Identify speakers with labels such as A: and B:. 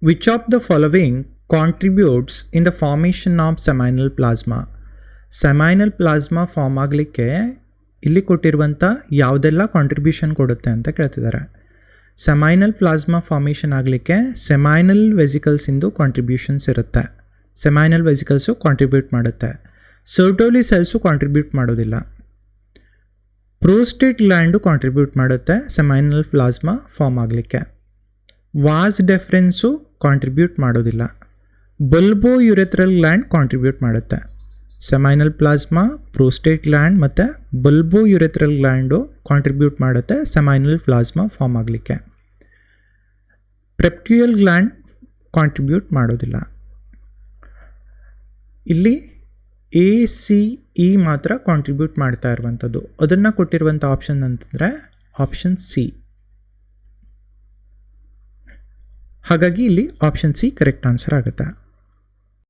A: Which of the following contributes in the formation of seminal plasma? Seminal plasma form ಆಗಲಿಕ್ಕೆ ಇಲ್ಲಿ ಕೊಟ್ಟಿರುವಂಥ ಯಾವುದೆಲ್ಲ contribution ಕೊಡುತ್ತೆ ಅಂತ ಕೇಳ್ತಿದ್ದಾರೆ. ಸೆಮೈನಲ್ ಪ್ಲಾಸ್ಮಾ ಫಾರ್ಮೇಷನ್ ಆಗಲಿಕ್ಕೆ ಸೆಮೈನಲ್ ವೆಸಿಕಲ್ಸಿಂದು ಕಾಂಟ್ರಿಬ್ಯೂಷನ್ಸ್ ಇರುತ್ತೆ. ಸೆಮೈನಲ್ ವೆಸಿಕಲ್ಸು ಕಾಂಟ್ರಿಬ್ಯೂಟ್ ಮಾಡುತ್ತೆ. ಸರ್ಟೋಲಿ ಸೆಲ್ಸು ಕಾಂಟ್ರಿಬ್ಯೂಟ್ ಮಾಡೋದಿಲ್ಲ. ಪ್ರೋಸ್ಟೇಟ್ ಗ್ಲ್ಯಾಂಡು ಕಾಂಟ್ರಿಬ್ಯೂಟ್ ಮಾಡುತ್ತೆ ಸೆಮೈನಲ್ ಪ್ಲಾಸ್ಮಾ ಫಾರ್ಮ್ ಆಗಲಿಕ್ಕೆ. ವಾಸ್ ಡೆಫರೆನ್ಸು ಕಾಂಟ್ರಿಬ್ಯೂಟ್ ಮಾಡೋದಿಲ್ಲ. ಬಲ್ಬೋ ಯುರೆಥ್ರಲ್ ಗ್ಲ್ಯಾಂಡ್ ಕಾಂಟ್ರಿಬ್ಯೂಟ್ ಮಾಡುತ್ತೆ. ಸೆಮೈನಲ್ ಪ್ಲಾಸ್ಮಾ, ಪ್ರೋಸ್ಟೇಟ್ ಗ್ಲ್ಯಾಂಡ್ ಮತ್ತು ಬಲ್ಬೋ ಯುರೆಥ್ರಲ್ ಗ್ಲ್ಯಾಂಡು ಕಾಂಟ್ರಿಬ್ಯೂಟ್ ಮಾಡುತ್ತೆ ಸೆಮೈನಲ್ ಪ್ಲಾಸ್ಮಾ ಫಾರ್ಮ್ ಆಗಲಿಕ್ಕೆ. ಪ್ರೆಪ್ಟ್ಯೂಯಲ್ ಗ್ಲ್ಯಾಂಡ್ ಕಾಂಟ್ರಿಬ್ಯೂಟ್ ಮಾಡೋದಿಲ್ಲ. ಇಲ್ಲಿ ACE ಮಾತ್ರ ಕಾಂಟ್ರಿಬ್ಯೂಟ್ ಮಾಡ್ತಾ ಇರುವಂಥದ್ದು. ಅದನ್ನು ಕೊಟ್ಟಿರುವಂಥ ಆಪ್ಷನ್ ಅಂತಂದರೆ ಆಪ್ಷನ್ ಸಿ. ಹಾಗಾಗಿ ಇಲ್ಲಿ ಆಪ್ಷನ್ ಸಿ ಕರೆಕ್ಟ್ ಆನ್ಸರ್ ಆಗುತ್ತೆ.